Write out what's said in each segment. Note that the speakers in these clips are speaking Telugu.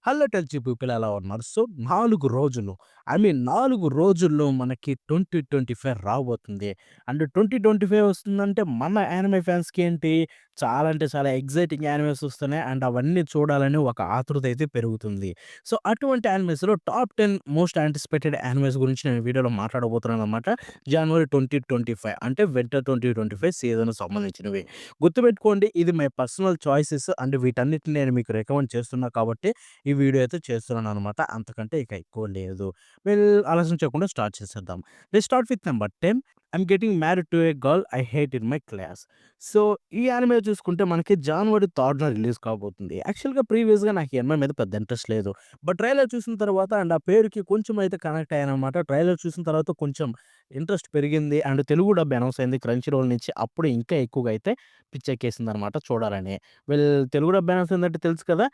హలో టెల్చీ పీపుల్ ఎలా ఉన్నారు? సో, 4 రోజులు ఐ మీన్ 4 రోజుల్లో మనకి 2025 రాబోతుంది. అండ్ 2025 వస్తుందంటే మన యానిమే ఫ్యాన్స్‌కి ఏంటి చాలా అంటే చాలా ఎక్సైటింగ్ యానిమేస్ వస్తున్నాయి. అండ్ అవన్నీ చూడాలని ఒక ఆతృత అయితే పెరుగుతుంది. సో, అటువంటి యానిమేస్‌లో టాప్ 10 మోస్ట్ యాంటిసిపేటెడ్ యానిమేస్ గురించి నేను వీడియోలో మాట్లాడబోతున్నాననమాట. జనవరి 2025 అంటే వింటర్ 2025 సీజన్‌కి సంబంధించినవి. గుర్తుపెట్టుకోండి ఇది మై పర్సనల్ చాయిసెస్ అండ్ వీటన్నిటిని నేను మీకు రికమెండ్ చేస్తున్నా కాబట్టి ఈ వీడియో అయితే చేస్తున్నాననమాట. అంతకంటే ఇక ఎక్కువ లేదు. ఆలస్యం చేయకుండా స్టార్ట్ చేసేద్దాం. Let's start with number 10 I'm getting married to a girl I hate in my class. So, ఈ యానిమే చూసుకుంటే మనకి జనవరి 3న రిలీజ్ కాబోతుంది. యాక్చువల్‌గా ప్రీవియస్‌గా నాకు ఈ యానిమే మీద పెద్ద ఇంట్రెస్ట్ లేదు. బట్ ట్రైలర్ చూసిన తర్వాత అండ్ ఆ పేరుకి కొంచెం అయితే కనెక్ట్ అయ్యాననమాట. ట్రైలర్ చూసిన తర్వాత కొంచెం ఇంట్రెస్ట్ పెరిగింది. అండ్ తెలుగు డబ్ అనౌన్స్ అయింది క్రంచీ రోల్ నుంచి. అప్పుడు ఇంకా ఎక్కువగా అయితే పిచ్చెక్కేసిందనమాట చూడాలని. వెల్ తెలుగు డబ్ అనౌన్స్ అయిందంటే తెలుసు కదా!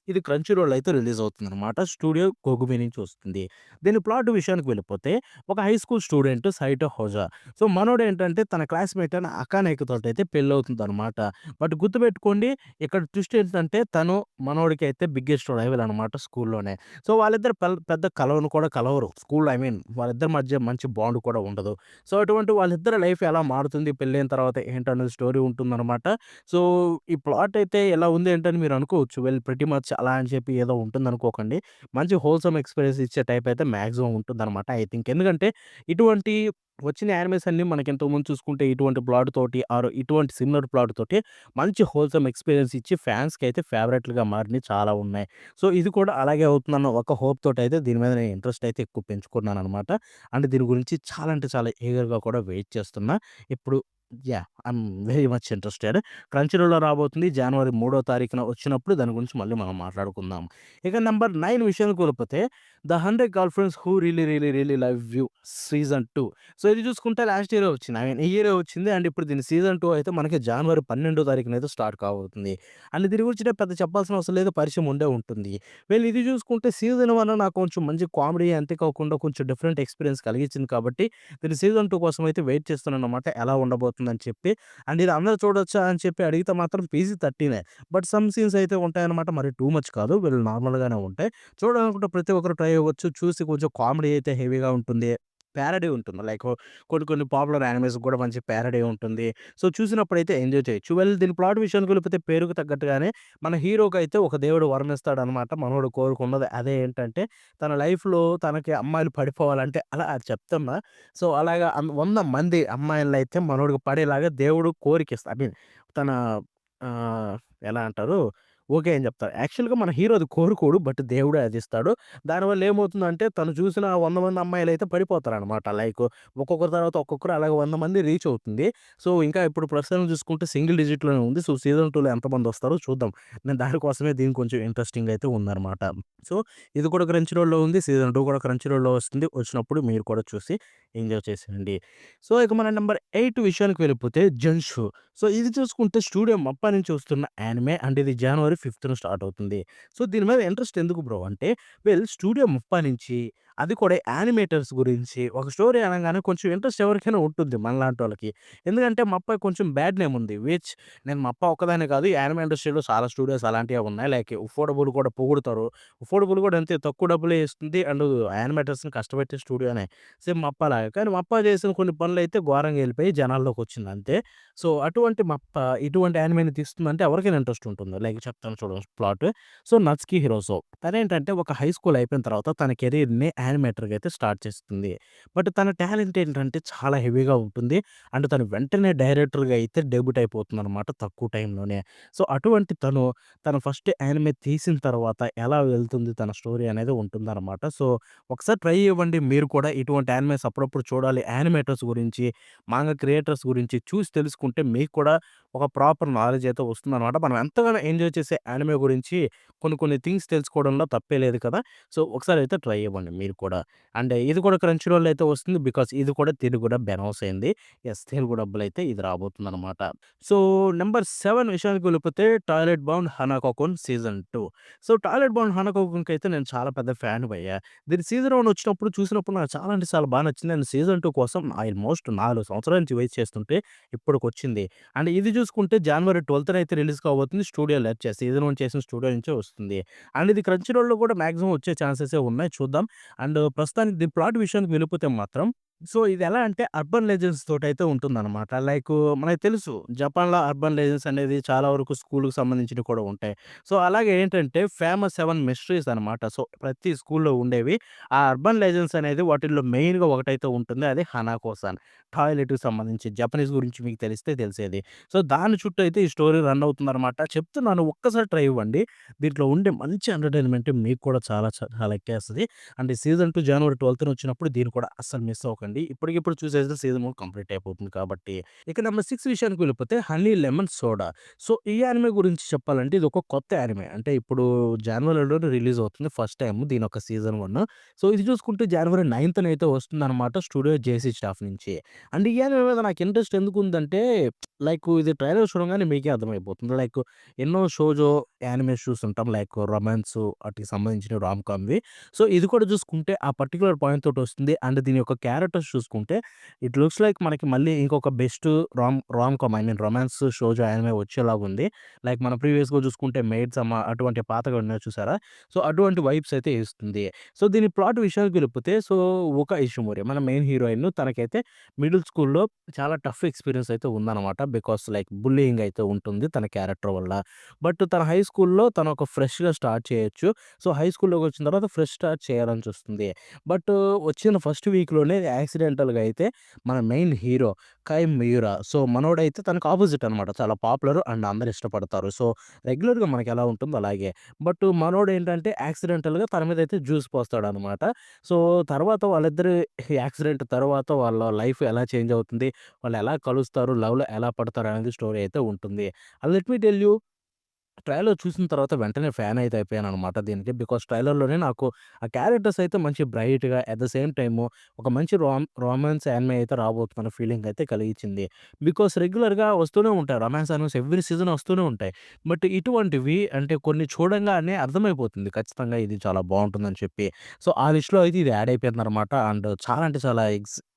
ఇది క్రంచీ రోల్ అయితే రిలీజ్ అవుతుందనమాట. స్టూడియో కోగుమి నుంచి వస్తుంది. దీని ప్లాట్ విషయానికి వెళ్ళిపోతే ఒక high school student Saito Hoja. So, మనోడేంటంటే తన క్లాస్‌మేట్ అయిన అకానేకి తోటైతే పెళ్లవుతుందనమాట. బట్ గుర్తుపెట్టుకోండి ఇక్కడ ట్విస్ట్ ఏంటంటే తను మనోడికైతే బిగ్గెస్ట్ రైవల్ అనమాట స్కూల్‌లోనే. సో, వాళ్ళిద్దరు పెద్ద కలవను కూడా కలవరు. స్కూల్ ఐ మీన్ వాళ్ళిద్దరి మధ్య మంచి బాండ్ కూడా ఉండదు. సో, అటువంటి వాళ్ళిద్దరి లైఫ్ ఎలా మారుతుంది పెళ్ళైన తర్వాత ఏంటనేది స్టోరీ ఉంటుందనమాట. సో, ఈ ప్లాట్ అయితే ఎలా ఉంది ఏంటని మీరు అనుకోవచ్చు. ప్రిటీ మచ్ అలా అని చెప్పి ఏదో ఉంటుందనుకోకండి. మంచి హోల్‌సమ్ ఎక్స్‌పీరియన్స్ ఇచ్చే టైప్ అయితే మాక్సిమం ఉంటుందనమాట ఐ థింక్. ఎందుకంటే ఇటువంటి వచ్చిన యానిమేస్ అన్నీ మనకి ఇంతకుముందు చూసుకుంటే ఇటువంటి ప్లాట్ తోటి ఆర్ ఇటువంటి సిమిలర్ ప్లాట్ తోటి మంచి హోల్‌సమ్ ఎక్స్‌పీరియన్స్ ఇచ్చి ఫ్యాన్స్‌కైతే ఫేవరెట్‌లుగా మారినయి చాలా ఉన్నాయి. సో, ఇది కూడా అలాగే అవుతుందన్న ఒక హోప్ తోటైతే దీని మీద నేను ఇంట్రెస్ట్ అయితే ఎక్కువ పెంచుకున్నాననమాట. అండ్ దీని గురించి చాలా అంటే చాలా ఈగర్‌గా కూడా వెయిట్ చేస్తున్నా. ఇప్పుడు ఐయామ్ వెరీ మచ్ ఇంట్రెస్టెడ్. క్రంచీరోల్‌లో రాబోతుంది. జనవరి 3వ తారీఖున వచ్చినప్పుడు దాని గురించి మళ్ళీ మనం మాట్లాడుకుందాం. ఇక నంబర్ 9 విషయానికి వెళ్ళిపోతే 'the 100 girl friends who really love you' season 2. So, ఇది చూసుకుంటే లాస్ట్ ఇయరే వచ్చింది. ఐ మీన్ ఈ ఇయరే వచ్చింది. అండ్ ఇప్పుడు దీని సీజన్ 2 అయితే మనకి జనవరి 12వ తారీఖునైతే స్టార్ట్ కాబోతుంది. అండ్ దీని గురించి నేను పెద్ద చెప్పాల్సిన అవసరం లేదు. పరిచయం ఉండే ఉంటుంది. ఇది చూసుకుంటే సీజన్ 1 నాకు కొంచెం మంచి కామెడీ అంతేకాకుండా కొంచెం డిఫరెంట్ ఎక్స్‌పీరియన్స్ కలిగించింది కాబట్టి దీని సీజన్ 2 కోసం అయితే వెయిట్ చేస్తున్నానన్నమాట. ఎలా ఉండబోతుందని చెప్పి. అండ్ ఇది అందరూ చూడొచ్చా అని చెప్పి అడిగితే మాత్రం పీజీ-13 బట్ సమ్ సీన్స్ అయితే ఉంటాయన్నమాట. మరి టూ మచ్ కాదు. నార్మల్‌గానే ఉంటాయి. చూడాలనుకుంటే ప్రతి ఒక్కరు ట్రై అవ్వచ్చు. చూసి కొంచెం కామెడీ అయితే హెవీగా ఉంటుంది. ప్యారడీ ఉంటుంది. లైక్ కొన్ని కొన్ని పాపులర్ యానిమేస్‌కి కూడా మంచి ప్యారడీ ఉంటుంది. సో, చూసినప్పుడైతే ఎంజాయ్ చేయొచ్చు. దీని ప్లాట్ విషయానికి వెళ్ళిపోతే పేరుకు తగ్గట్టుగానే మన హీరోకైతే ఒక దేవుడు వరం ఇస్తాడనమాట. మనోడు కోరుకున్నది అదే ఏంటంటే తన లైఫ్‌లో తనకి అమ్మాయిలు పడిపోవాలంటే అలా అది చెప్తున్నా. సో, అలాగా 100 మంది అమ్మాయిలనైతే మనోడికి పడేలాగా దేవుడు కోరికిస్తా ఐ మీన్ తన ఆహ్, ఎలా అంటారు? ఓకే అని చెప్తారు. యాక్చువల్‌గా మన హీరో అది కోరుకోడు. బట్ దేవుడే అది ఇస్తాడు. దానివల్ల ఏమవుతుందంటే తను చూసిన 100 మంది అమ్మాయిలైతే పడిపోతారనమాట. లైక్ ఒక్కొక్కరి తర్వాత ఒక్కొక్కరు అలాగ 100 మంది రీచ్ అవుతుంది. సో, ఇంకా ఇప్పుడు ప్రస్తుతం చూసుకుంటే సింగిల్ డిజిట్‌లోనే ఉంది. సో, సీజన్ 2లో ఎంతమందొస్తారో చూద్దాం. నేను దానికోసమే దీనికి కొంచెం ఇంట్రెస్టింగ్ అయితే ఉందనమాట. సో, ఇది కూడా క్రంచీ రోల్‌లో ఉంది. సీజన్ 2 కూడా క్రంచీ రోల్‌లో వస్తుంది. వచ్చినప్పుడు మీరు కూడా చూసి ఎంజాయ్ చేసేయండి. సో, ఇక మన నంబర్ 8 విషయానికి వెళ్ళిపోతే 'జన్‌షు.' సో, ఇది చూసుకుంటే స్టూడియో మప్పా నుంచి వస్తున్న యానిమే అండ్ ఇది జనవరి 5థ్ స్టార్ట్ అవుతుంది. సో, దీని మీద ఇంట్రెస్ట్ ఎందుకు బ్రో అంటే స్టూడియో మప్పా నుంచి అది కూడా యానిమేటర్స్ గురించి ఒక స్టోరీ అనంగానే కొంచెం ఇంట్రెస్ట్ ఎవరికైనా ఉంటుంది మనలాంటోళ్ళకి. ఎందుకంటే మప్పా కొంచెం బ్యాడ్ నేమ్ ఉంది. నేను మప్పా ఒక్కదాన్నే కాదు యానిమే ఇండస్ట్రీలో చాలా స్టూడియోస్ అలాంటివే ఉన్నాయి. లైక్ ఉఫోడబుల్ కూడా పొగుడుతారు. ఉఫోడబుల్ కూడా అంతే తక్కువ డబ్బులే ఇస్తుంది. అండ్ యానిమేటర్స్‌ని కష్టపెట్టే స్టూడియోనే. సేమ్ మప్పాలాగా. కానీ మప్పా చేసిన కొన్ని పనులైతే ఘోరంగా ఎళ్ళిపోయి జనాల్లోకొచ్చింది అంతే. సో, అటువంటి ఇటువంటి యానిమేని తీస్తుందంటే ఎవరికైనా ఇంట్రెస్ట్ ఉంటుంది. లైక్ చెప్తాను చూడండి ప్లాట్. సో, 'నత్సుకి హిరోసో' తనేంటంటే ఒక హై స్కూల్ అయిపోయిన తర్వాత తన కెరియర్‌ని యానిమేటర్‌గా అయితే స్టార్ట్ చేస్తుంది. బట్ తన టాలెంట్ ఏంటంటే చాలా హెవీగా ఉంటుంది. అండ్ తను వెంటనే డైరెక్టర్‌గా అయితే డెబ్యూట్ అయిపోతుందనమాట తక్కువ టైంలోనే. సో, అటువంటి తను ఫస్ట్ యానిమే తీసిన తర్వాత ఎలా వెళ్తుంది తన స్టోరీ అనేది ఉంటుందనమాట. సో, ఒకసారి ట్రై ఇవ్వండి మీరు కూడా ఇటువంటి యానిమేస్ అప్పుడప్పుడు చూడాలి. యానిమేటర్స్ గురించి, మాంగా క్రియేటర్స్ గురించి చూసి తెలుసుకుంటే మీకు కూడా ఒక ప్రాపర్ నాలెడ్జ్ అయితే వస్తుందనమాట. మనం ఎంతగానో ఎంజాయ్ చేసే యానిమే గురించి కొన్ని కొన్ని థింగ్స్ తెలుసుకోవడంలో తప్పే లేదు కదా! సో, ఒకసారి అయితే ట్రై ఇవ్వండి మీరు కూడా. అండ్ ఇది కూడా క్రంచీరోల్‌లో అయితే వస్తుంది. బికాజ్ ఇది కూడా తెలుగు డబ్ అనౌన్స్ అయింది. యెస్. తెలుగు డబ్‌లో అయితే ఇది రాబోతుందనమాట. సో, నంబర్ 7 విషయానికి వెళ్ళిపోతే 'toilet bound Hanakokun' season 2. So, 'toilet bound హనాకోకూన్'కైతే నేను చాలా పెద్ద ఫ్యాన్ భయ్యా. దీని సీజన్ 1 వచ్చినప్పుడు చూసినప్పుడు నాకు చాలా అంటే చాలా నచ్చింది. అండ్ సీజన్ 2 కోసం ఆల్మోస్ట్ 4 సంవత్సరాల నుంచి వెయిట్ చేస్తుంటే ఇప్పటికొచ్చింది. అండ్ ఇది చూసుకుంటే జనవరి 12న అయితే రిలీజ్ కాబోతుంది. స్టూడియో లెర్చ్ సీజన్ 1 చేసిన స్టూడియో నుంచే వస్తుంది. అండ్ ఇది క్రంచీరోల్‌లో కూడా మాక్సిమం వచ్చే ఛాన్సెసే ఉన్నాయి. చూద్దాం. అండ్ ప్రస్తుతానికి దీని ప్లాట్ విషయానికి వెళ్ళిపోతే మాత్రం సో, ఇదెలా అంటే అర్బన్ లెజెండ్స్ తోటైతే ఉంటుందనమాట. మనకు తెలుసు జపాన్‌లో అర్బన్ లెజెండ్స్ అనేది చాలా వరకు స్కూలుకి సంబంధించినవి కూడా ఉంటాయి. సో, అలాగే ఏంటంటే ఫేమస్ 7 మిస్టరీస్ అనమాట. సో, ప్రతి స్కూల్‌లో ఉండేవి. ఆ అర్బన్ లెజెండ్స్ అనేది వాటిల్లో మెయిన్‌గా ఒకటైతే ఉంటుంది. అది హనాకో-సాన్. టాయిలెట్‌కి సంబంధించి జపనీస్ గురించి మీకు తెలిస్తే తెలిసేది. సో, దాని చుట్టూ అయితే ఈ స్టోరీ రన్ అవుతుందనమాట. చెప్తున్నాను ఒక్కసారి ట్రై ఇవ్వండి. దీంట్లో ఉండే మంచి ఎంటర్‌టైన్‌మెంట్ మీకు కూడా చాలా ఎక్కేస్తది. అండ్ ఈ సీజన్ 2 జనవరి 12న వచ్చినప్పుడు దీన్ని కూడా అస్సలు మిస్ అవ్వకండి. ఇప్పటికిప్పుడు చూసేస్తే సీజన్ 1 కంప్లీట్ అయిపోతుంది కాబట్టి. ఇక నంబర్ 6 విషయానికి వెళ్ళిపోతే 'హనీ లెమన్ సోడా'. సో, ఈ యానిమే గురించి చెప్పాలంటే ఇది ఒక కొత్త యానిమే. అంటే ఇప్పుడు జనవరిలోనే రిలీజ్ అవుతుంది ఫస్ట్ టైమ్ దీనొక సీజన్ 1. సో, ఇది చూసుకుంటే జనవరి 9థ్ అయితే వస్తుందనమాట స్టూడియో జేసీ స్టాఫ్ నుంచి. అండ్ ఈ యానిమే మీద నాకు ఇంట్రెస్ట్ ఎందుకుందంటే ఇది ట్రైలర్ చూడంగానే మీకే అర్థమైపోతుంది. ఎన్నో షోజో యానిమేస్ చూస్తుంటాం. రొమాన్స్ ఆటికి సంబంధించిన రామ్ కామ్‌వి. సో, ఇది కూడా చూసుకుంటే ఆ పర్టిక్యులర్ పాయింట్ తోటొస్తుంది. అండ్ దీని యొక్క క్యారెక్టర్స్ చూసుకుంటే ఇట్ లుక్స్ లైక్ మనకి మళ్ళీ ఇంకొక best rom com romance shojo anime వచ్చేలాగుంది. మన ప్రీవియస్‌గా చూసుకుంటే 'మెయిడ్ సమ' అటువంటి పాతగా ఉన్నాయి చూసారా? సో, అటువంటి వైబ్స్ అయితే ఇస్తుంది. సో, దీని ప్లాట్ విషయానికి వెళ్ళిపోతే ఒక ఇషిమోరి మన మెయిన్ హీరోయిన్ తనకైతే మిడిల్ స్కూల్‌లో చాలా టఫ్ ఎక్స్‌పీరియన్స్ అయితే ఉందనమాట. బికాస్ బుల్లీయింగ్ అయితే ఉంటుంది తన క్యారెక్టర్ వల్ల. బట్ తన హై స్కూల్‌లో తను ఒక ఫ్రెష్‌గా స్టార్ట్ చేయొచ్చు. సో, హై స్కూల్‌లోకొచ్చిన తర్వాత ఫ్రెష్ స్టార్ట్ చేయాలనిచొస్తుంది. బట్ వచ్చిన ఫస్ట్ వీక్‌లోనే యాక్సిడెంటల్‌గా అయితే మన మెయిన్ హీరో కై మియురా. సో, మనోడైతే తనకు అపోజిట్ అనమాట. చాలా పాపులర్ అండ్ అందరూ ఇష్టపడతారు. సో, రెగ్యులర్‌గా మనకెలా ఉంటుందో అలాగే. బట్ మనోడేంటంటే యాక్సిడెంటల్‌గా తన మీదయితే జ్యూస్ పోస్తాడనమాట. సో, తర్వాత వాళ్ళిద్దరి యాక్సిడెంట్ తర్వాత వాళ్ళ లైఫ్ ఎలా చేంజ్ అవుతుంది, వాళ్ళెలా కలుస్తారు, లవ్‌లో ఎలా పడతారు అనేది స్టోరీ అయితే ఉంటుంది. Let me tell you trailer చూసిన తర్వాత వెంటనే ఫ్యాన్ అయితే అయిపోయాననమాట దీనికి. బికాజ్ ట్రైలర్‌లోనే నాకు ఆ క్యారెక్టర్స్ అయితే మంచి బ్రైట్‌గా అట్ ద సేమ్ టైము ఒక మంచి రొమాన్స్ యానిమే అయితే రాబోతుందన్న ఫీలింగ్ అయితే కలిగించింది. బికాజ్ రెగ్యులర్‌గా వస్తూనే ఉంటాయి. రొమాన్స్ యానిమేస్ ఎవ్రీ సీజన్ వస్తూనే ఉంటాయి. బట్ ఇటువంటివి అంటే కొన్ని చూడంగానే అర్థమైపోతుంది ఖచ్చితంగా ఇది చాలా బావుంటుందని చెప్పి. సో, ఆ లిస్ట్‌లో అయితే ఇది యాడ్ అయిపోయిందనమాట. అండ్ చాలా అంటే చాలా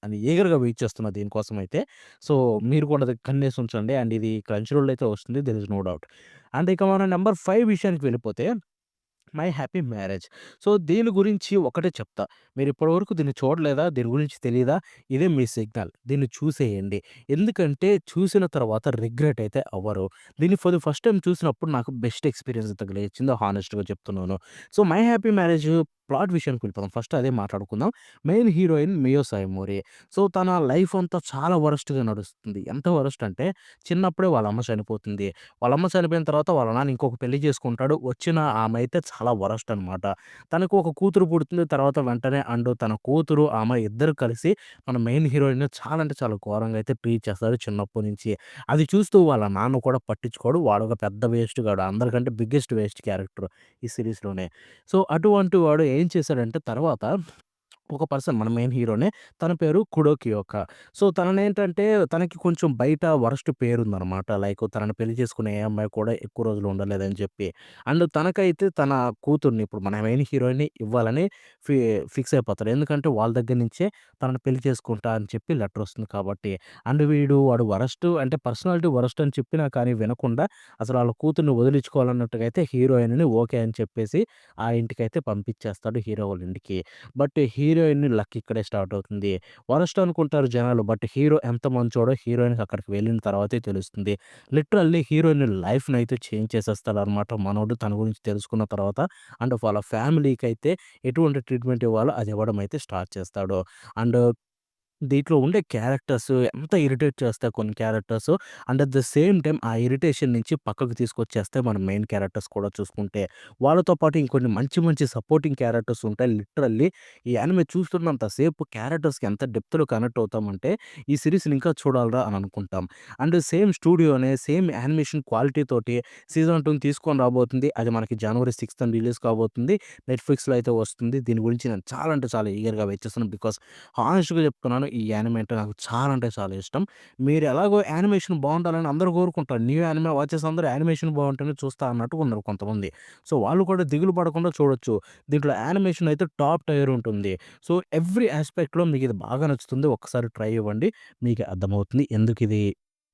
అని ఈగర్‌గా వెయిట్ చేస్తున్నా దీనికోసం అయితే. సో, మీరు కూడా అది కన్నేసి ఉంచండి. అండ్ ఇది క్రంచ్ రోల్‌లో అయితే వస్తుంది. There is no doubt. And ఇక మనం నంబర్ 5 విషయానికి వెళ్ళిపోతే 'మై హ్యాపీ మ్యారేజ్.' సో, దీని గురించి ఒకటే చెప్తా. మీరిప్పటి వరకు దీన్ని చూడలేదా? దీని గురించి తెలీదా? ఇదే మీ సిగ్నల్. దీన్ని చూసేయండి. ఎందుకంటే చూసిన తర్వాత రిగ్రెట్ అయితే అవ్వరు. దీన్ని ఫర్ ది ఫస్ట్ టైమ్ చూసినప్పుడు నాకు బెస్ట్ ఎక్స్‌పీరియన్స్ అయితే కలిగించింది హానెస్ట్‌గా చెప్తున్నాను. So, 'my happy marriage' plot విషయానికి వెళ్ళిపోదాం. ఫస్ట్ అదే మాట్లాడుకుందాం. Main heroine Miyo Saimori. So, తన లైఫ్ అంతా చాలా వరస్ట్‌గా నడుస్తుంది. ఎంత వరస్ట్ అంటే చిన్నప్పుడే వాళ్ళ అమ్మ చనిపోతుంది. వాళ్ళ అమ్మ చనిపోయిన తర్వాత వాళ్ళ నాన్న ఇంకొక పెళ్లి చేసుకుంటాడు. వచ్చిన ఆమె అయితే చాలా వరస్ట్ అనమాట. తనకు ఒక కూతురు పుడుతుంది. తర్వాత వెంటనే తన కూతురు, ఆమె ఇద్దరు కలిసి మన మెయిన్ హీరోయిన్‌ని చాలా అంటే చాలా ఘోరంగా అయితే ట్రీట్ చేస్తారు చిన్నప్పటి నుంచి. అది చూస్తూ వాళ్ళ నాన్న కూడా పట్టించుకోడు. వాడొక పెద్ద వేస్ట్ గాడు. అందరికంటే బిగ్గెస్ట్ వేస్ట్ క్యారెక్టర్ ఈ సీరీస్‌లోనే. సో, అటువంటి వాడు ఏం చేశాడంటే తర్వాత ఒక పర్సన్ మన మెయిన్ హీరోనే. తన పేరు కుడోకియోక. సో, తననేంటంటే తనకి కొంచెం బయట వరస్ట్ పేరుందనమాట. తనని పెళ్లి చేసుకునే ఏ అమ్మాయి కూడా ఎక్కువ రోజులు ఉండలేదని చెప్పి. అండ్ తనకైతే తన కూతుర్ని ఇప్పుడు మన మెయిన్ హీరోయిన్‌ని ఇవ్వాలని ఫి ఫిక్స్ అయిపోతాడు. ఎందుకంటే వాళ్ళ దగ్గర నుంచే తనని పెళ్లి చేసుకుంటా అని చెప్పి లెటరొస్తుంది కాబట్టి. అండ్ వాడు వరస్ట్ అంటే పర్సనాలిటీ వరస్ట్ అని చెప్పినా కానీ వినకుండా అసలు ఆళ్ళ కూతుర్ని వదిలించుకోవాలన్నట్టుగా అయితే హీరోయిన్‌ని ఓకే అని చెప్పేసి ఆ ఇంటికైతే పంపించేస్తాడు హీరో వాళ్ళ ఇంటికి. బట్ హీరోయిన్ లక్ ఇక్కడే స్టార్ట్ అవుతుంది. వరస్ట్ అనుకుంటారు జనాలు. బట్ హీరో ఎంత మంచోడో హీరోయిన్‌కి అక్కడికి వెళ్ళిన తర్వాతే తెలుస్తుంది. లిటరల్లీ హీరోయిన్ లైఫ్‌నయితే చేంజ్ చేసేస్తాడనమాట మనోడు తన గురించి తెలుసుకున్న తర్వాత. అండ్ వాళ్ళ ఫ్యామిలీకైతే ఎటువంటి ట్రీట్మెంట్ ఇవ్వాలో అది ఇవ్వడం అయితే స్టార్ట్ చేస్తాడు. అండ్ దీంట్లో ఉండే క్యారెక్టర్స్ ఎంత ఇరిటేట్ చేస్తాయి కొన్ని characters. And at the same time ఆ ఇరిటేషన్ నుంచి పక్కకు తీసుకొచ్చేస్తే మన మెయిన్ క్యారెక్టర్స్ కూడా చూసుకుంటే, వాళ్ళతో పాటు ఇంకొన్ని మంచి మంచి సపోర్టింగ్ క్యారెక్టర్స్ ఉంటాయి. లిటరల్లీ ఈ యానిమే చూస్తున్నంత సేపు క్యారెక్టర్స్‌కి ఎంత డెప్త్‌లో కనెక్ట్ అవుతామంటే, ఈ సీరీస్‌ని ఇంకా చూడాలిరా అని అనుకుంటాం. అండ్ సేమ్ స్టూడియోనే సేమ్ యానిమేషన్ క్వాలిటీ తోటి సీజన్ 2ని తీసుకొని రాబోతుంది. అది మనకి జనవరి 6థ్ రిలీజ్ కాబోతుంది. నెట్‌ఫ్లిక్స్‌లో అయితే వస్తుంది. దీని గురించి నేను చాలా అంటే చాలా ఈగర్‌గా వెయిట్ చేస్తున్నాను. బికాజ్ హానెస్ట్‌గా చెప్తున్నాను. ఈ యానిమే అంటే నాకు చాలా అంటే చాలా ఇష్టం. మీరు ఎలాగో యానిమేషన్ బావుండాలని అందరూ కోరుకుంటారు. న్యూ యానిమే వాచెస్ అందరూ యానిమేషన్ బావుంటేనే చూస్తా అన్నట్టుగా ఉన్నారు కొంతమంది. సో, వాళ్ళు కూడా దిగులు పడకుండా చూడొచ్చు. దీంట్లో యానిమేషన్ అయితే టాప్ టైర్ ఉంటుంది. సో, ఎవ్రి యాస్పెక్ట్‌లో మీకిది బాగా నచ్చుతుంది. ఒక్కసారి ట్రై ఇవ్వండి. మీకే అర్థమవుతుంది. ఎందుకిది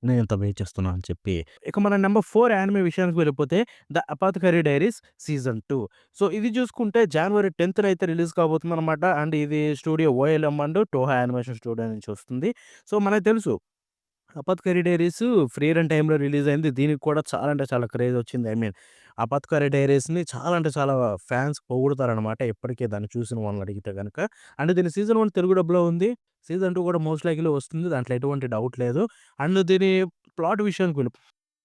నేనింత వెయిట్ చేస్తున్నా అని చెప్పి. ఇక మన నంబర్ 4 యానిమే విషయానికి వెళ్ళిపోతే 'ద అపాథకరీ డైరీస్' సీజన్ 2. సో, ఇది చూసుకుంటే జనవరి 10థ్ అయితే రిలీజ్ కాబోతుందనమాట. అండ్ ఇది స్టూడియో ఓఎల్ఎం అండ్ టోహా యానిమేషన్ స్టూడియో నుంచి వస్తుంది. సో, మనకు తెలుసు 'అపాథకరీ డైరీస్' ఫ్రీ రన్ టైమ్‌లో రిలీజ్ అయింది. దీనికి కూడా చాలా అంటే చాలా క్రేజ్ వచ్చింది. ఐ మీన్ 'అపాథకరీ డైరీస్‌ని' చాలా అంటే చాలా ఫ్యాన్స్ పొగుడుతారనమాట. ఇప్పటికే దాన్ని చూసిన వాళ్ళని అడిగితే గనక. అండ్ దీని సీజన్ 1 తెలుగు డబ్‌లో ఉంది. సీజన్ 2 కూడా మోస్ట్ లైక్‌లీ వస్తుంది. దాంట్లో ఎటువంటి డౌట్ లేదు. అండ్ దీని ప్లాట్ విషయానికి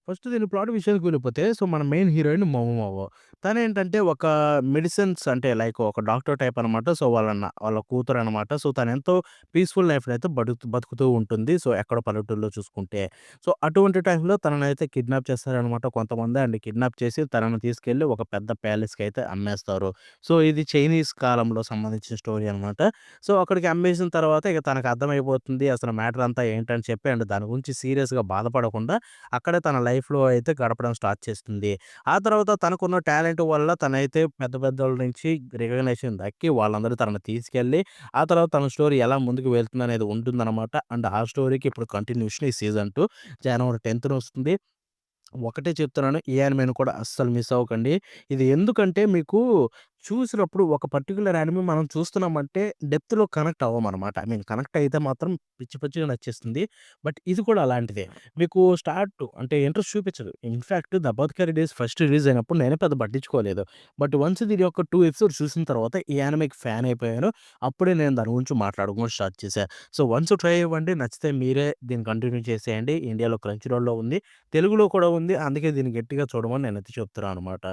ఫస్ట్ దీని ప్లాట్ విషయానికి వెళ్ళిపోతే, సో, మన మెయిన్ హీరోయిన్ మొమొమోవో. తనేంటంటే ఒక మెడిసిన్స్ అంటే లైక్ ఒక డాక్టర్ టైప్ అనమాట. సో, వాళ్ళ కూతురనమాట. సో, తనెంతో పీస్‌ఫుల్ లైఫ్‌నైతే బతుకుతూ ఉంటుంది. సో, ఎక్కడో పల్లెటూరులో చూసుకుంటే. సో, అటువంటి టైంలో తననైతే కిడ్నాప్ చేస్తారనమాట కొంతమంది. అండ్ కిడ్నాప్ చేసి తనను తీసుకెళ్ళి ఒక పెద్ద ప్యాలెస్‌కైతే అమ్మేస్తారు. సో, ఇది చైనీస్ కాలంలో సంబంధించిన స్టోరీ అనమాట. సో, అక్కడికి అమ్మేసిన తర్వాత ఇక తనకు అర్థమైపోతుంది అసలు మ్యాటర్ అంతా ఏంటని చెప్పి అండ్ దాని గురించి సీరియస్‌గా బాధపడకుండా అక్కడే తన లైఫ్‌లో అయితే గడపడం స్టార్ట్ చేస్తుంది. ఆ తర్వాత తనకున్న టాలెంట్ వల్ల తనైతే పెద్ద పెద్దోళ్ళ నుంచి రికగ్నిషన్ దక్కి వాళ్ళందరూ తనని తీసుకెళ్ళి, ఆ తర్వాత తన స్టోరీ ఎలా ముందుకు వెళ్తుందనేది ఉంటుందనమాట. అండ్ ఆ స్టోరీకి ఇప్పుడు కంటిన్యూషన్ ఈ సీజన్ 2 జనవరి 10థ్ వస్తుంది. ఒకటే చెప్తున్నాను. ఈ యానిమేని కూడా అస్సలు మిస్ అవ్వకండి. ఇది ఎందుకంటే మీకు చూసినప్పుడు ఒక పర్టిక్యులర్ యానిమే మనం చూస్తున్నామంటే డెప్త్‌లో కనెక్ట్ అవ్వమనమాట. ఐ మీన్ కనెక్ట్ అయితే మాత్రం పిచ్చి పిచ్చిగా నచ్చేస్తుంది. బట్ ఇది కూడా అలాంటిదే. మీకు అంటే ఇంట్రెస్ట్ చూపించదు. ఇన్‌ఫాక్ట్ 'ద అబాత్ డేస్' ఫస్ట్ రిలీజ్ అయినప్పుడు నేనే పెద్ద పట్టించుకోలేదు. బట్ వన్స్ దీని యొక్క 2 ఎపిసోడ్స్ చూసిన తర్వాత ఈ యానిమేకి ఫ్యాన్ అయిపోయాను. అప్పుడే నేను దాని గురించి మాట్లాడుకోవడం స్టార్ట్ చేశా. సో, వన్స్ ట్రై ఇవ్వండి. నచ్చితే మీరే దీన్ని కంటిన్యూ చేసేయండి. ఇండియాలో క్రంచ్ రోల్‌లో ఉంది. తెలుగులో కూడా ఉంది. అందుకే దీన్ని గట్టిగా చూడమని నేనైతే చెప్తున్నా అనమాట.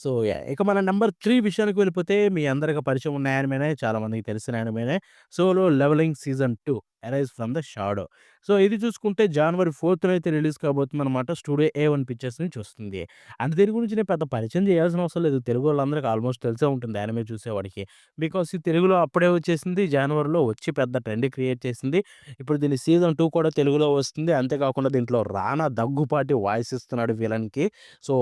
So, yeah! ఇక మన నంబర్ 3 విషయానికి వెళ్ళిపోతే మీ అందరికి పరిచయం ఉన్న యానిమేనే చాలా మందికి తెలిసిన యానిమేనే 'solo leveling season 2 arise from the shadow'. So, ఇది చూసుకుంటే జనవరి 4థ్ అయితే రిలీజ్ కాబోతుందనమాట. స్టూడియో ఏ1 పిక్చర్స్ నుంచి వస్తుంది. అండ్ దీని గురించి నేను పెద్ద పరిచయం చేయాల్సిన అవసరం లేదు. తెలుగోళ్ళందరికి ఆల్మోస్ట్ తెలిసే ఉంటుంది యానిమే చూసేవాడికి. బికాజ్ ఇది తెలుగులో అప్పుడే వచ్చేసింది. జనవరిలో వచ్చి పెద్ద ట్రెండ్ క్రియేట్ చేసింది. ఇప్పుడు దీని సీజన్ 2 కూడా తెలుగులో వస్తుంది. అంతేకాకుండా దీంట్లో 'రానా దగ్గుపాటి' వాయిస్ ఇస్తున్నాడు విలన్‌కి. సో,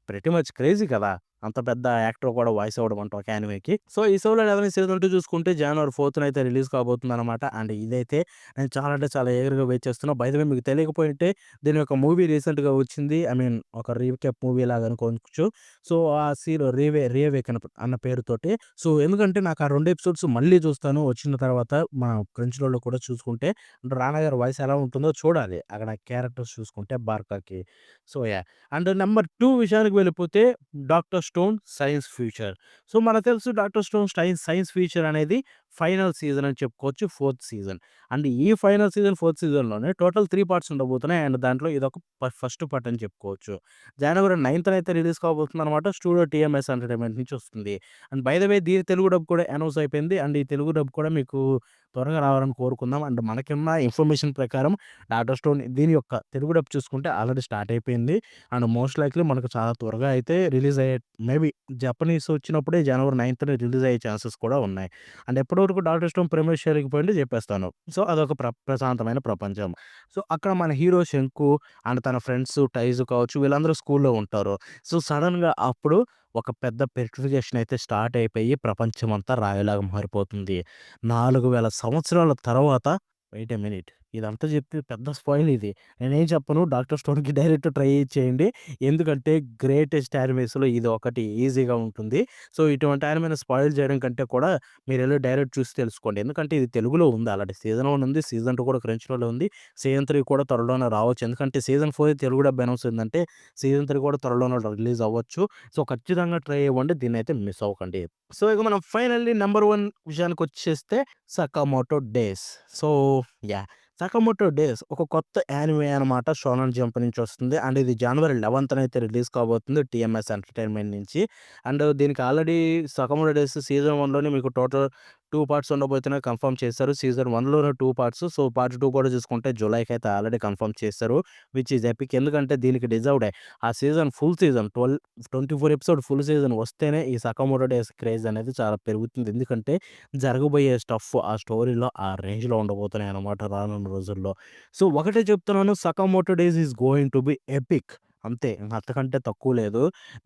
ప్రెటీ మచ్ క్రేజీ కదా! అంత పెద్ద యాక్టర్ కూడా వాయిస్ ఇవ్వడం అంట ఒక యానిమేకి. సో, ఈ 'సోలో లెవెలింగ్' సీజన్ 2 చూసుకుంటే జనవరి 4థ్ అయితే రిలీజ్ కాబోతుందనమాట. అండ్ ఇదైతే నేను చాలా అంటే చాలా ఈగర్‌గా వెయిట్ చేస్తున్నా. బై ద వే మీకు తెలియకపోయుంటే దీని యొక్క మూవీ రీసెంట్‌గా వచ్చింది. ఐ మీన్ ఒక రీక్యాప్ మూవీ లాగా అనుకోవచ్చు. సో, ఆ రీఅవేక్ అన్న పేరుతోటి. సో, ఎందుకంటే నాకు ఆ 2 ఎపిసోడ్స్ మళ్ళీ చూస్తాను. వచ్చిన తర్వాత మన క్రంచ్ రోల్‌లో కూడా చూసుకుంటే రానా గారి వాయిస్ ఎలా ఉంటుందో చూడాలి. అక్కడ క్యారెక్టర్స్ చూసుకుంటే 'బార్కాకి'. So, yeah! అండ్ నంబర్ 2 విషయానికి వెళ్ళిపోతే 'doctor stone science future'. So, మనకు తెలుసు 'డాక్టర్ స్టోన్ సైన్స్ ఫ్యూచర్' అనేది ఫైనల్ సీజన్ అని చెప్పుకోవచ్చు. 4థ్ సీజన్. అండ్ ఈ ఫైనల్ సీజన్, 4థ్ సీజన్‌లోనే టోటల్ 3 పార్ట్స్ ఉండబోతున్నాయి. అండ్ దాంట్లో ఇదొక ఫస్ట్ పార్ట్ అని చెప్పుకోవచ్చు. జనవరి 9థ్ అయితే రిలీజ్ కాబోతుందనమాట. స్టూడియో టీఎంఎస్ ఎంటర్‌టైన్‌మెంట్ నుంచి వస్తుంది. అండ్ బై ద వే దీని తెలుగు డబ్ కూడా అనౌన్స్ అయిపోయింది. అండ్ ఈ తెలుగు డబ్ కూడా మీకు త్వరగా రావాలని కోరుకుందాం. అండ్ మనకున్న ఇన్ఫర్మేషన్ ప్రకారం 'డాక్టర్ స్టోన్' దీని యొక్క తెలుగు డబ్ చూసుకుంటే ఆల్రెడీ స్టార్ట్ అయిపోయింది. అండ్ మోస్ట్ లైక్‌లీ మనకు చాలా త్వరగా అయితే రిలీజ్ అయ్యే మేబీ జపనీస్ వచ్చినప్పుడే జనవరి 9థ్‌న రిలీజ్ అయ్యే ఛాన్సెస్ కూడా ఉన్నాయి. అండ్ ఎప్పటి వరకు 'డాక్టర్ స్టోన్' ప్రీమియర్ చేయలేకపోయింది చెప్పేస్తాను. సో, అదొక ప్రశాంతమైన ప్రపంచం. సో, అక్కడ మన హీరో 'శంకు' అండ్ తన ఫ్రెండ్స్ 'టైజు' కావచ్చు వీళ్ళందరూ స్కూల్‌లో ఉంటారు. సో, సడెన్‌గా అప్పుడు ఒక పెద్ద పెట్రిఫికేషన్ అయితే స్టార్ట్ అయిపోయి ప్రపంచమంతా రాయిలాగా మారిపోతుంది. 4000 సంవత్సరాల తర్వాత వెయిట్ ఎ మినిట్. ఇదంతా చెప్తే పెద్ద స్పాయిల్ ఇది. నేనేం చెప్పను. 'డాక్టర్ స్టోన్‌కి' డైరెక్ట్ ట్రై చేయండి. ఎందుకంటే గ్రేటెస్ట్ యానిమేస్‌లో ఇది ఒకటి ఈజీగా ఉంటుంది. సో, ఇటువంటి యానిమేని స్పాయిల్ చేయడం కంటే కూడా మీరెళ్లి డైరెక్ట్ చూసి తెలుసుకోండి. ఎందుకంటే ఇది తెలుగులో ఉంది ఆల్రెడీ. సీజన్ 1 ఉంది. సీజన్ 2 కూడా క్రంచ్‌రోలో ఉంది. సీజన్ 3 కూడా త్వరలోనే రావచ్చు. ఎందుకంటే సీజన్ 4 తెలుగు డబ్ అనౌన్స్ అయిందంటే సీజన్ 3 కూడా త్వరలోనే రిలీజ్ అవ్వచ్చు. సో, ఖచ్చితంగా ట్రై అవ్వండి. దీన్నైతే మిస్ అవ్వకండి. సో, ఇక మనం ఫైనల్లీ నంబర్ 1 విషయానికొచ్చేస్తే 'Sakamoto days'. So, yeah! 'Sakamoto days' ఒక కొత్త యానిమే అనమాట. 'షోనెన్ జంప్' నుంచి వస్తుంది. అండ్ ఇది జనవరి 11థ్ రిలీజ్ కాబోతుంది టీఎంఎస్ ఎంటర్‌టైన్‌మెంట్ నుంచి. అండ్ దీనికి ఆల్రెడీ 'సకామోటో డేస్' సీజన్ 1లోనే మీకు టోటల్ 2 పార్ట్స్ ఉండబోతున్నాయి కన్ఫర్మ్ చేశారు. సీజన్ 1లోనే 2 పార్ట్స్. సో, పార్ట్ 2 కూడా చూసుకుంటే జులైకైతే ఆల్రెడీ కన్ఫర్మ్ చేశారు. Which is epic. ఎందుకంటే దీనికి డిజర్వ్‌డే. ఆ season full season 24 episode full season వస్తేనే ఈ 'సకామోటో డేస్' క్రేజ్ అనేది చాలా పెరుగుతుంది. ఎందుకంటే జరగబోయే స్టఫ్ ఆ స్టోరీలో ఆ రేంజ్‌లో ఉండబోతున్నాయన్నమాట రానున్న రోజుల్లో. సో, ఒకటే చెప్తున్నాను 'Sakamoto days' is going to be epic. అంతే. అంతకంటే తక్కువ లేదు.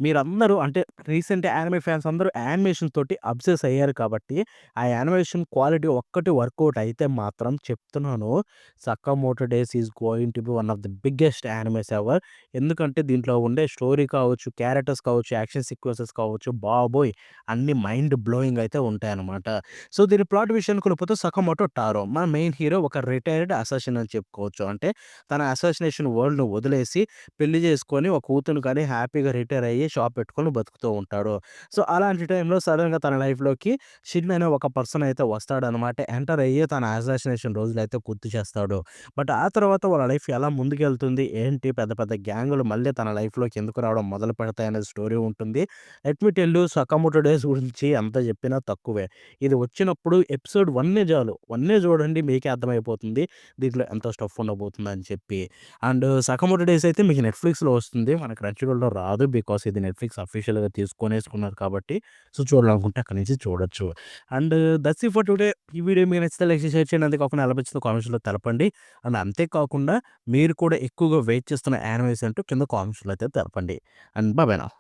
మీరందరూ అంటే రీసెంట్ యానిమే ఫ్యాన్స్ అందరూ యానిమేషన్ తోటి అబ్సెస్ అయ్యారు కాబట్టి, ఆ యానిమేషన్ క్వాలిటీ ఒక్కటి వర్కౌట్ అయితే మాత్రం చెప్తున్నాను 'Sakamoto days' is going to be one of the biggest animes ever. ఎందుకంటే దీంట్లో ఉండే స్టోరీ కావచ్చు, క్యారెక్టర్స్ కావచ్చు, యాక్షన్ సీక్వెన్సెస్ కావచ్చు, బాబోయ్! అన్నీ మైండ్ బ్లోయింగ్ అయితే ఉంటాయన్నమాట. సో, దీని ప్లాట్ విషయానికొనిపోతే 'సకామోటో టారో' మన మెయిన్ హీరో ఒక రిటైర్డ్ అసాసిన్ అని చెప్పుకోవచ్చు. అంటే తన అసాసినేషన్ వరల్డ్‌ని వదిలేసి పెళ్లి చేసుకొని ఒక కూతురిని కని హ్యాపీగా రిటైర్ అయ్యి షాప్ పెట్టుకొని బతుకుతూ ఉంటాడు. సో, అలాంటి టైంలో సడెన్‌గా తన లైఫ్‌లోకి షిన్ అనే ఒక పర్సన్ అయితే వస్తాడనమాట. ఎంటర్ అయ్యి తన అసాసినేషన్ రోజులైతే గుర్తు చేస్తాడు. బట్ ఆ తర్వాత వాళ్ళ లైఫ్ ఎలా ముందుకెళ్తుంది, ఏంటి పెద్ద పెద్ద గ్యాంగులు మళ్ళీ తన లైఫ్‌లోకి ఎందుకు రావడం మొదలు పెడతాయనే స్టోరీ ఉంటుంది. Let me tell you 'Sakamoto days' గురించి ఎంత చెప్పినా తక్కువే. ఇది వచ్చినప్పుడు ఎపిసోడ్ 1 చాలు. 1 చూడండి మీకే అర్థమైపోతుంది. దీంట్లో ఎంత స్టఫ్ ఉండబోతుందని చెప్పి. అండ్ 'సకామోటో డేస్' అయితే మీకు నెట్‌ఫ్లిక్స్‌లో వస్తుంది. మన క్రంచీరోల్‌లో రాదు. బికాజ్ ఇది నెట్‌ఫ్లిక్స్ అఫీషియల్‌గా తీసుకొనేసుకున్నారు కాబట్టి. సో, చూడాలనుకుంటే అక్కడి నుంచి చూడొచ్చు. And that's it for today. ఈ వీడియో మీకు నచ్చితే లైక్ చేసి, షేర్ చేయండి. అంతే కాకుండా ఎలా అనిపించిందో కామెంట్స్‌లో తెలపండి. అండ్ అంతేకాకుండా మీరు కూడా ఎక్కువగా వెయిట్ చేస్తున్న యానిమేస్ ఏంటో కింద కామెంట్స్‌లో అయితే తెలపండి. And by by now.